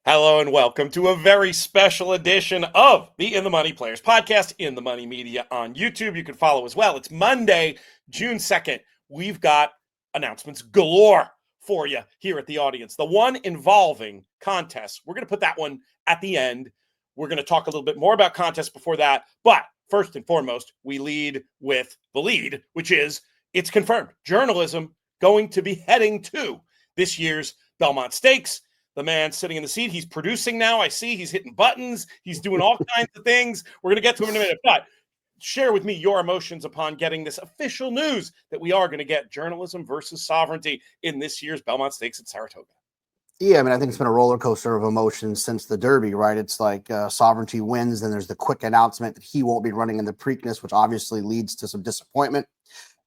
Hello and welcome to a very special edition of the In the Money Players podcast, In the Money Media on YouTube. You can follow as well. It's Monday, June 2nd. We've got announcements galore for you here at the audience. The one involving contests, we're going to put that one at the end. We're going to talk a little bit more about contests before that. But first and foremost, we lead with the lead, which is it's confirmed. Journalism going to be heading to this year's Belmont Stakes. The man sitting in the seat, he's producing now. I see he's hitting buttons. He's doing all kinds of things. We're going to get to him in a minute. But share with me your emotions upon getting this official news that we are going to get journalism versus sovereignty in this year's Belmont Stakes at Saratoga. Yeah, I mean, I think it's been a roller coaster of emotions since the Derby, right? It's like sovereignty wins, then there's the quick announcement that he won't be running in the Preakness, which obviously leads to some disappointment.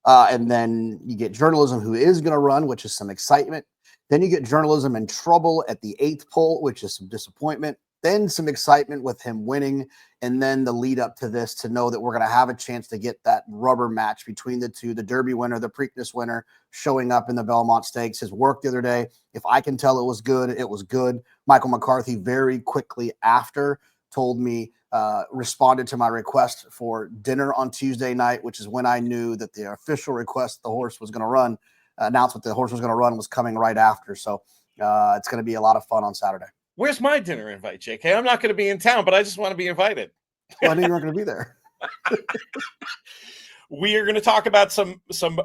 And then you get journalism who is going to run, which is some excitement. Then you get journalism in trouble at the 8th pole, which is some disappointment. Then some excitement with him winning. And then the lead up to this to know that we're going to have a chance to get that rubber match between the two, the Derby winner, the Preakness winner, showing up in the Belmont Stakes. His work the other day, if I can tell it was good, it was good. Michael McCarthy very quickly after told me, responded to my request for dinner on Tuesday night, which is when I knew that the official request the horse was going to run, announcement the horse was going to run was coming right after. So it's going to be a lot of fun on Saturday. Where's my dinner invite, JK? I'm not going to be in town, but I just want to be invited. Well, I knew you weren't going to be there. We are going to talk about some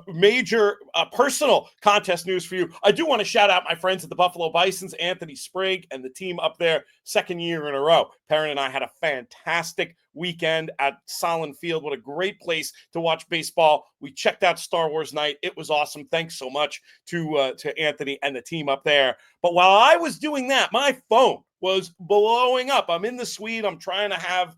major personal contest news for you. I do want to shout out my friends at the Buffalo Bisons, Anthony Sprague and the team up there, second year in a row. Perrin and I had a fantastic weekend at Solon Field. What a great place to watch baseball. We checked out Star Wars Night. It was awesome. Thanks so much to Anthony and the team up there. But while I was doing that, my phone was blowing up. I'm in the suite. I'm trying to have,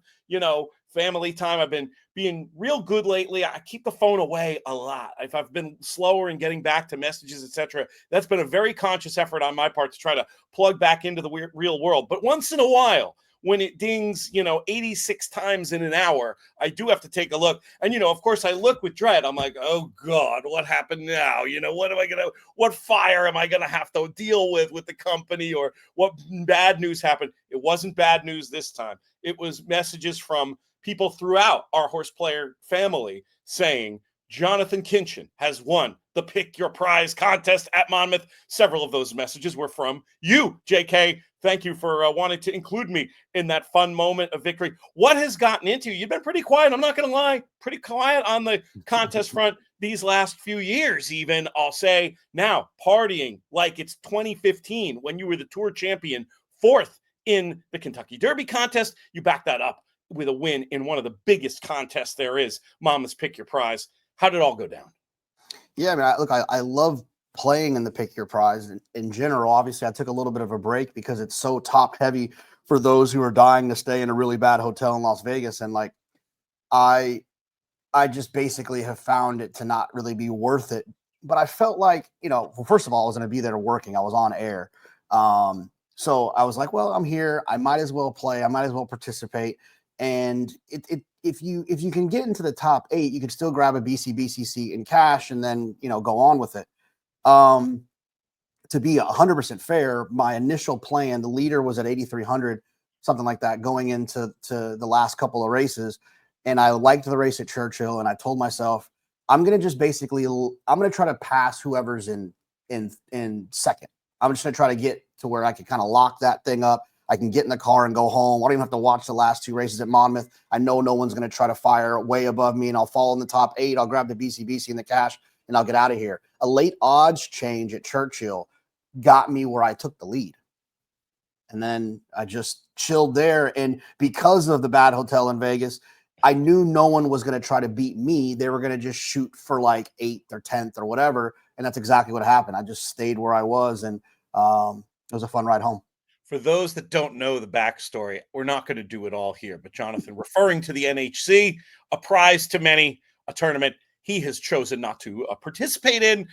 family time. I've been being real good lately. I keep the phone away a lot. If I've been slower in getting back to messages, etc., that's been a very conscious effort on my part to try to plug back into the real world. But once in a while, when it dings, 86 times in an hour, I do have to take a look. And, of course, I look with dread. I'm like, oh, God, what happened now? What fire am I going to have to deal with the company, or what bad news happened? It wasn't bad news this time. It was messages from people throughout our horse player family saying Jonathan Kinchin has won the Pick Your Prize contest at Monmouth. Several of those messages were from you, JK. Thank you for wanting to include me in that fun moment of victory. What has gotten into you? You've been pretty quiet. I'm not going to lie. Pretty quiet on the contest front these last few years, even, I'll say. Now, partying like it's 2015 when you were the Tour champion, 4th in the Kentucky Derby contest. You backed that up with a win in one of the biggest contests there is, Mama's Pick Your Prize. How did it all go down? Yeah, I mean, I love playing in the Pick Your Prize in general. Obviously, I took a little bit of a break because it's so top heavy for those who are dying to stay in a really bad hotel in Las Vegas. And I just basically have found it to not really be worth it. But I felt like, well, first of all, I was going to be there working. I was on air. So I was like, well, I'm here. I might as well play. I might as well participate. And if you can get into the top 8, you can still grab a BCBCC in cash and then, go on with it. To be 100% fair, my initial plan, the leader was at 8,300, something like that, going into the last couple of races. And I liked the race at Churchill. And I told myself, I'm going to just I'm going to try to pass whoever's in second. I'm just going to try to get to where I can kind of lock that thing up. I can get in the car and go home. I don't even have to watch the last 2 races at Monmouth. I know no one's going to try to fire way above me, and I'll fall in the top 8. I'll grab the BCBC and the cash, and I'll get out of here. A late odds change at Churchill got me where I took the lead. And then I just chilled there. And because of the bad hotel in Vegas, I knew no one was going to try to beat me. They were going to just shoot for like 8th or 10th or whatever. And that's exactly what happened. I just stayed where I was, and it was a fun ride home. For those that don't know the backstory, we're not going to do it all here. But Jonathan, referring to the NHC, a prize to many, a tournament he has chosen not to participate in.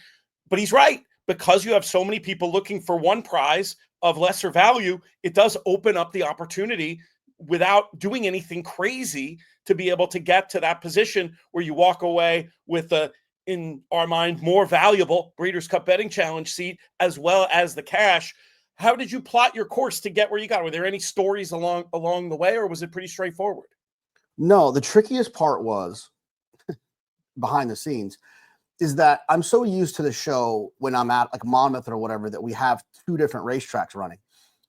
But he's right. Because you have so many people looking for one prize of lesser value, it does open up the opportunity without doing anything crazy to be able to get to that position where you walk away with in our mind, more valuable Breeders' Cup Betting Challenge seat, as well as the cash. How did you plot your course to get where you got? Were there any stories along the way, or was it pretty straightforward? No, the trickiest part was behind the scenes is that I'm so used to the show when I'm at like Monmouth or whatever that we have 2 different racetracks running.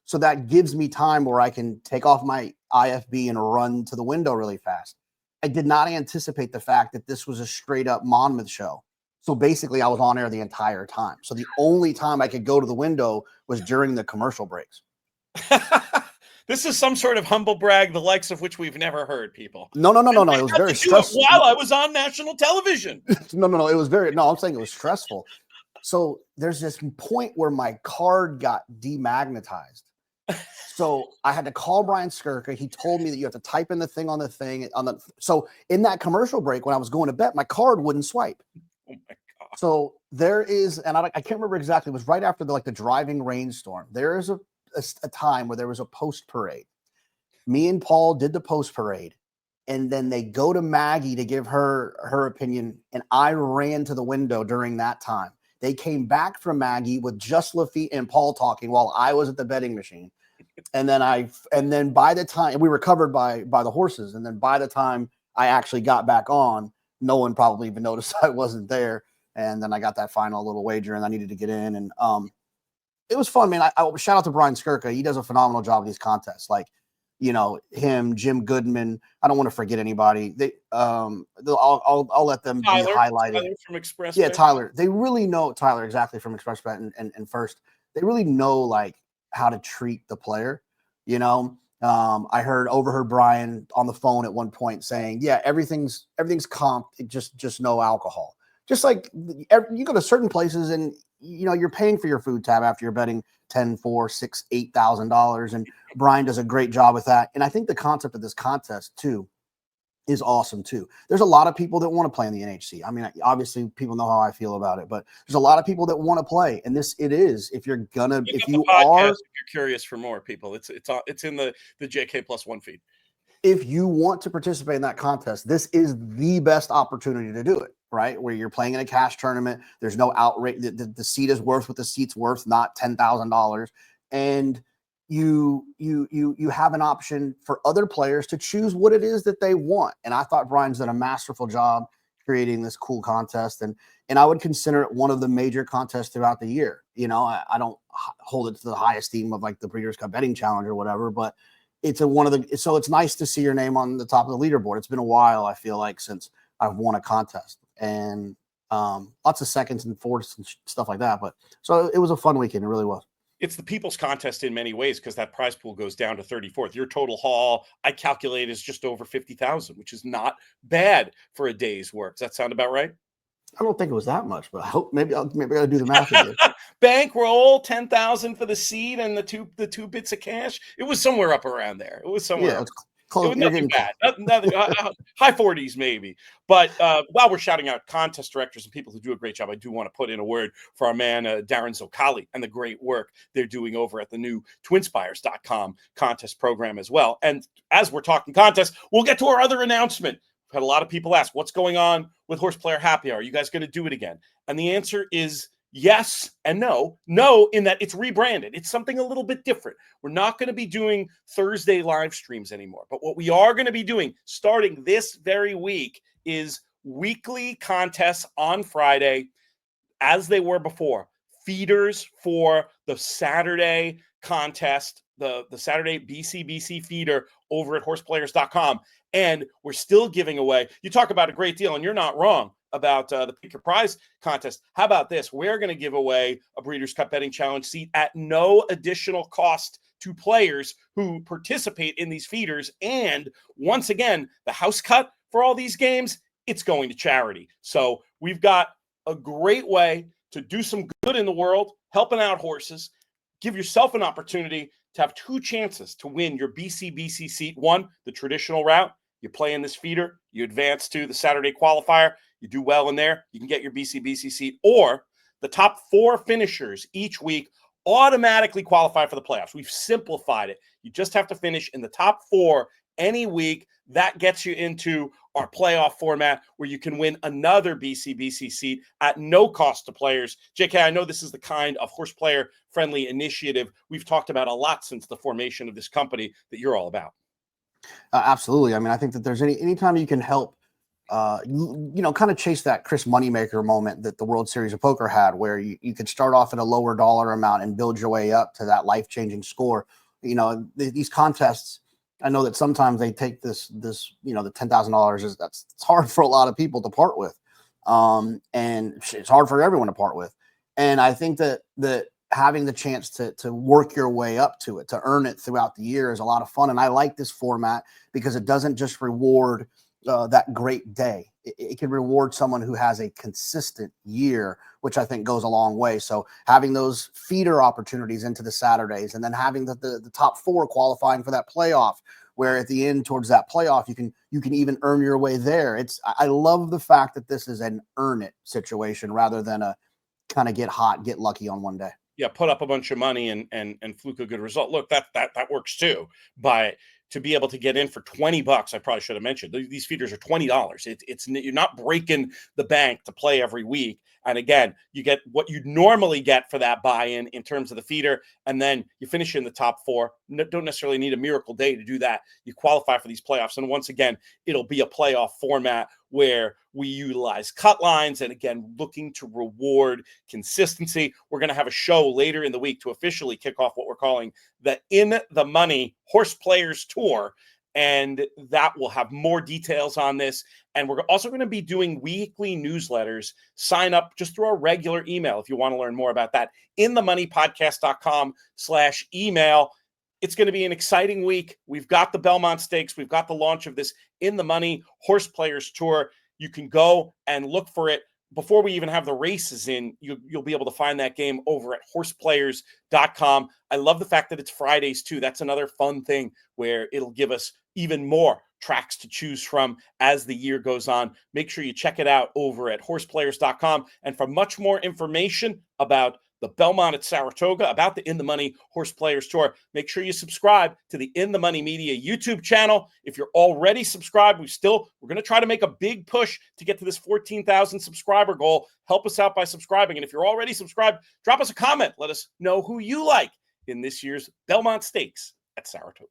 So that gives me time where I can take off my IFB and run to the window really fast. I did not anticipate the fact that this was a straight up Monmouth show. So basically, I was on air the entire time. So the only time I could go to the window was during the commercial breaks. This is some sort of humble brag, the likes of which we've never heard, people. No. And It I was got very to do it stressful. while I was on national television. No. It was very, no, I'm saying it was stressful. So there's this point where my card got demagnetized. So I had to call Brian Skirka. He told me that you have to type in the thing on the thing. So in that commercial break, when I was going to bet, my card wouldn't swipe. Oh my God. So there is, and I can't remember exactly, it was right after the driving rainstorm. There is a time where there was a post parade. Me and Paul did the post parade, and then they go to Maggie to give her opinion, and I ran to the window during that time. They came back from Maggie with just Lafitte and Paul talking while I was at the betting machine. And then by the time we were covered by the horses, and then by the time I actually got back on, no one probably even noticed I wasn't there. And then I got that final little wager, and I needed to get in. And it was fun, man. I shout out to Brian Skirka. He does a phenomenal job of these contests. Like, him, Jim Goodman. I don't want to forget anybody. I'll let them be highlighted. Tyler from Express. Yeah, Tyler. They really know Tyler exactly from Express Bet and First. They really know like how to treat the player. I overheard Brian on the phone at one point saying, "Yeah, everything's comped. Just no alcohol." Just like you go to certain places and you're paying for your food tab after you're betting $10, $4, $6, $8,000, and Brian does a great job with that. And I think the concept of this contest too is awesome too. There's a lot of people that want to play in the NHC. I mean, obviously people know how I feel about it, but there's a lot of people that want to play. And if you're gonna, if you are, if you're curious for more people, it's in the JK+1 feed. If you want to participate in that contest, this is the best opportunity to do it, right? Where you're playing in a cash tournament. There's no outrage. The seat is worth what the seat's worth, not $10,000. And you have an option for other players to choose what it is that they want. And I thought Brian's done a masterful job creating this cool contest. And I would consider it one of the major contests throughout the year. I don't hold it to the highest esteem of like the Breeders' Cup Betting Challenge or whatever, but so it's nice to see your name on the top of the leaderboard. It's been a while, I feel like, since I've won a contest, and lots of seconds and fourths and stuff like that. But so it was a fun weekend. It really was. It's the people's contest in many ways because that prize pool goes down to 34th. Your total haul, I calculate, is just over 50,000, which is not bad for a day's work. Does that sound about right? I don't think it was that much, but I hope maybe I got to do the math again. Bankroll 10,000 for the seed and the two bits of cash. It was somewhere up around there. It was somewhere. Yeah, close. It was nothing bad. Nothing, high 40s maybe. But while we're shouting out contest directors and people who do a great job, I do want to put in a word for our man Darren Zocali and the great work they're doing over at the new twinspires.com contest program as well. And as we're talking contests, we'll get to our other announcement. I've had a lot of people ask, what's going on with Horse Player Happy Hour? Are you guys going to do it again? And the answer is yes and no. No, in that it's rebranded. It's something a little bit different. We're not going to be doing Thursday live streams anymore. But what we are going to be doing starting this very week is weekly contests on Friday, as they were before. Feeders for the Saturday contest, the Saturday BCBC feeder over at horseplayers.com. And we're still giving away, you talk about a great deal, and you're not wrong about the Pick Your Prize contest. How about this? We're going to give away a Breeders' Cup Betting Challenge seat at no additional cost to players who participate in these feeders. And once again, the house cut for all these games, it's going to charity. So we've got a great way to do some good in the world, helping out horses. Give yourself an opportunity to have 2 chances to win your BCBC seat. One, the traditional route. You play in this feeder, you advance to the Saturday qualifier, you do well in there, you can get your BCBC seat. Or the top 4 finishers each week automatically qualify for the playoffs. We've simplified it. You just have to finish in the top 4 any week. That gets you into our playoff format where you can win another BCBC seat at no cost to players. JK, I know this is the kind of horse player friendly initiative we've talked about a lot since the formation of this company that you're all about. Absolutely. I mean, I think that there's anytime you can help, kind of chase that Chris Moneymaker moment that the World Series of Poker had, where you could start off at a lower dollar amount and build your way up to that life-changing score. These contests, I know that sometimes they take this, the $10,000 it's hard for a lot of people to part with. And it's hard for everyone to part with. And I think that having the chance to work your way up to it, to earn it throughout the year is a lot of fun. And I like this format because it doesn't just reward that great day. It can reward someone who has a consistent year, which I think goes a long way. So having those feeder opportunities into the Saturdays, and then having the top four qualifying for that playoff, where at the end towards that playoff, you can even earn your way there. I love the fact that this is an earn it situation rather than a kind of get hot, get lucky on one day. Yeah, put up a bunch of money and fluke a good result. Look, that works too. But to be able to get in for $20, I probably should have mentioned these feeders are $20. It's you're not breaking the bank to play every week. And again, you get what you'd normally get for that buy-in in terms of the feeder, and then you finish in the top four. Don't necessarily need a miracle day to do that. You qualify for these playoffs, and once again, it'll be a playoff format where we utilize cut lines, and again, looking to reward consistency. We're going to have a show later in the week to officially kick off what we're calling the In the Money Horse Players Tour, and that will have more details on this. And we're also going to be doing weekly newsletters. Sign up just through our regular email if you want to learn more about that. inthemoneypodcast.com/email. It's going to be an exciting week. We've got the Belmont Stakes. We've got the launch of this In the Money Horse Players Tour. You can go and look for it before we even have the races in. You'll be able to find that game over at horseplayers.com. I love the fact that it's Fridays too. That's another fun thing where it'll give us even more tracks to choose from as the year goes on. Make sure you check it out over at horseplayers.com. And for much more information about the Belmont at Saratoga, about the In the Money Horse Players Tour, make sure you subscribe to the In the Money Media YouTube channel. If you're already subscribed, we're going to try to make a big push to get to this 14,000 subscriber goal. Help us out by subscribing. And if you're already subscribed, drop us a comment. Let us know who you like in this year's Belmont Stakes at Saratoga.